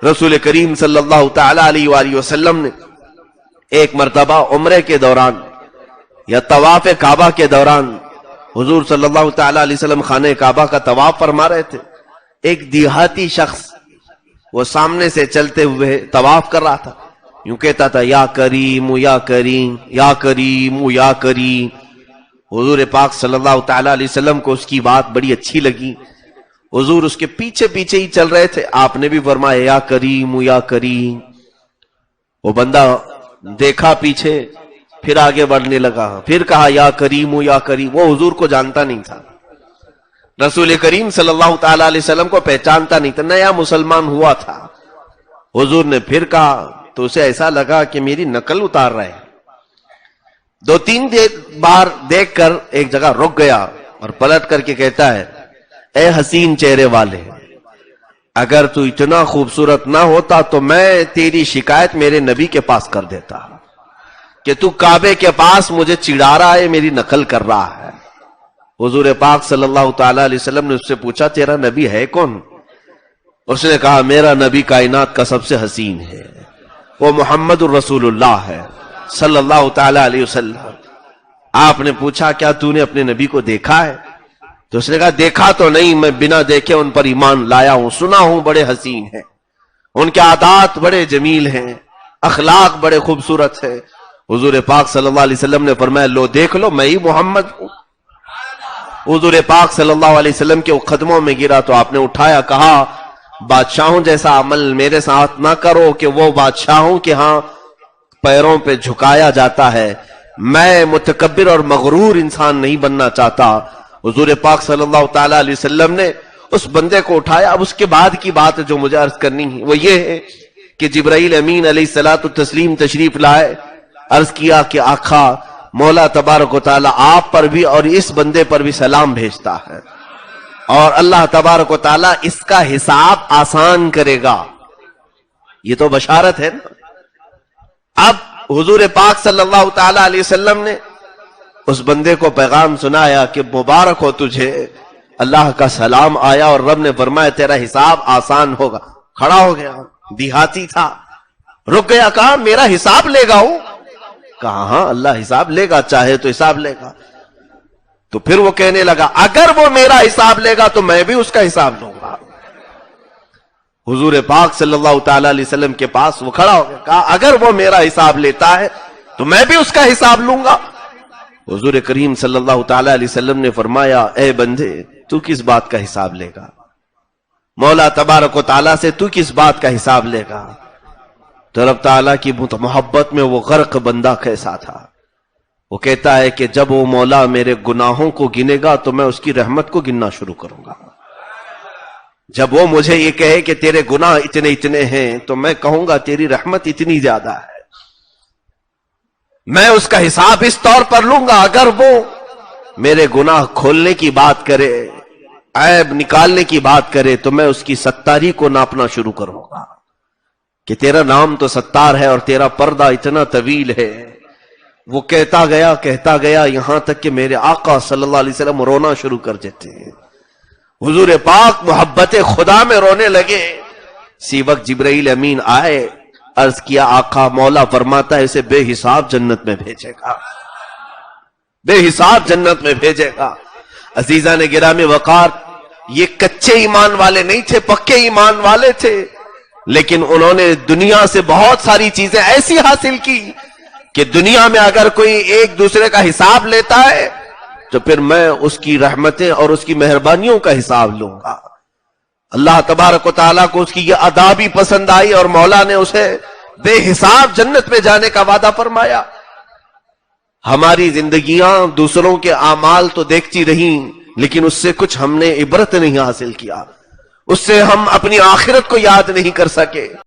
رسول کریم صلی اللہ تعالی علیہ وآلہ وسلم نے ایک مرتبہ عمرے کے دوران یا طواف کعبہ کے دوران حضور صلی اللہ تعالی علیہ وسلم خانہ کعبہ کا طواف فرما رہے تھے. ایک دیہاتی شخص وہ سامنے سے چلتے ہوئے طواف کر رہا تھا، یوں کہتا تھا یا کریم یا کریم یا کریم یا کریم. حضور پاک صلی اللہ تعالی علیہ وسلم کو اس کی بات بڑی اچھی لگی. حضور اس کے پیچھے پیچھے ہی چل رہے تھے، آپ نے بھی فرمایا یا کریم یا کریم. وہ بندہ دیکھا پیچھے، پھر آگے بڑھنے لگا، پھر کہا یا کریم یا کریم. وہ حضور کو جانتا نہیں تھا، رسول کریم صلی اللہ تعالی علیہ وسلم کو پہچانتا نہیں تھا، نیا مسلمان ہوا تھا. حضور نے پھر کہا تو اسے ایسا لگا کہ میری نقل اتار رہے ہیں. دو تین بار دیکھ کر ایک جگہ رک گیا اور پلٹ کر کے کہتا ہے اے حسین چہرے والے، اگر تو اتنا خوبصورت نہ ہوتا تو میں تیری شکایت میرے نبی کے پاس کر دیتا کہ تو کعبے کے پاس مجھے چڑھا رہا ہے، میری نقل کر رہا ہے. حضور پاک صلی اللہ تعالی علیہ وسلم نے اس سے پوچھا تیرا نبی ہے کون؟ اس نے کہا میرا نبی کائنات کا سب سے حسین ہے، وہ محمد الرسول اللہ ہے صلی اللہ تعالی علیہ وسلم. آپ نے پوچھا کیا تو نے اپنے نبی کو دیکھا ہے؟ تو اس نے کہا دیکھا تو نہیں، میں بنا دیکھے ان پر ایمان لایا ہوں، سنا ہوں بڑے حسین ہیں، ان کے عادات بڑے جمیل ہیں، اخلاق بڑے خوبصورت ہیں. حضور پاک صلی اللہ علیہ وسلم نے فرمایا لو دیکھ لو، میں ہی محمد ہوں. حضور پاک صلی اللہ علیہ وسلم کے قدموں میں گرا تو آپ نے اٹھایا، کہا بادشاہوں جیسا عمل میرے ساتھ نہ کرو کہ وہ بادشاہوں کے ہاں پیروں پہ جھکایا جاتا ہے. میں متکبر اور مغرور انسان نہیں بننا چاہتا. حضور پاک صلی اللہ تعالی علیہ وسلم نے اس بندے کو اٹھایا. اب اس کے بعد کی بات جو مجھے عرض کرنی ہے وہ یہ ہے کہ جبرائیل امین علیہ الصلوۃ والتسلیم تشریف لائے. عرض کیا کہ آقا مولا تبارک و تعالی آپ پر بھی اور اس بندے پر بھی سلام بھیجتا ہے، اور اللہ تبارک و تعالی اس کا حساب آسان کرے گا. یہ تو بشارت ہے نا. اب حضور پاک صلی اللہ تعالی علیہ وسلم نے اس بندے کو پیغام سنایا کہ مبارک ہو تجھے، اللہ کا سلام آیا اور رب نے فرمایا تیرا حساب آسان ہوگا. کھڑا ہو گیا، دیہاتی تھا، رک گیا، کہا میرا حساب لے گا ہوں؟ کہا ہاں اللہ حساب لے گا، چاہے تو حساب لے گا. تو پھر وہ کہنے لگا اگر وہ میرا حساب لے گا تو میں بھی اس کا حساب لوں گا. حضور پاک صلی اللہ تعالی علیہ وسلم کے پاس وہ کھڑا ہو گیا، کہا اگر وہ میرا حساب لیتا ہے تو میں بھی اس کا حساب لوں گا. حضور کریم صلی اللہ تعالی علیہ وسلم نے فرمایا اے بندے تو کس بات کا حساب لے گا؟ مولا تبارک و تعالیٰ سے تو کس بات کا حساب لے گا؟ تو رب تعالیٰ کی محبت میں وہ غرق بندہ کیسا تھا. وہ کہتا ہے کہ جب وہ مولا میرے گناہوں کو گنے گا تو میں اس کی رحمت کو گننا شروع کروں گا. جب وہ مجھے یہ کہے کہ تیرے گناہ اتنے اتنے ہیں تو میں کہوں گا تیری رحمت اتنی زیادہ ہے. میں اس کا حساب اس طور پر لوں گا اگر وہ میرے گناہ کھولنے کی بات کرے، عیب نکالنے کی بات کرے تو میں اس کی ستاری کو ناپنا شروع کروں گا کہ تیرا نام تو ستار ہے اور تیرا پردہ اتنا طویل ہے. وہ کہتا گیا یہاں تک کہ میرے آقا صلی اللہ علیہ وسلم رونا شروع کر دیتے ہیں. حضور پاک محبت خدا میں رونے لگے. اسی وقت جبرائیل امین آئے، عرض کیا آقا مولا فرماتا ہے اسے بے حساب جنت میں بھیجے گا، بے حساب جنت میں بھیجے گا. عزیزان گرامی وقار، یہ کچے ایمان والے نہیں تھے، پکے ایمان والے تھے، لیکن انہوں نے دنیا سے بہت ساری چیزیں ایسی حاصل کی کہ دنیا میں اگر کوئی ایک دوسرے کا حساب لیتا ہے تو پھر میں اس کی رحمتیں اور اس کی مہربانیوں کا حساب لوں گا. اللہ تبارک و تعالیٰ کو اس کی یہ ادا بھی پسند آئی اور مولا نے اسے بے حساب جنت میں جانے کا وعدہ فرمایا. ہماری زندگیاں دوسروں کے اعمال تو دیکھتی رہیں لیکن اس سے کچھ ہم نے عبرت نہیں حاصل کیا، اس سے ہم اپنی آخرت کو یاد نہیں کر سکے.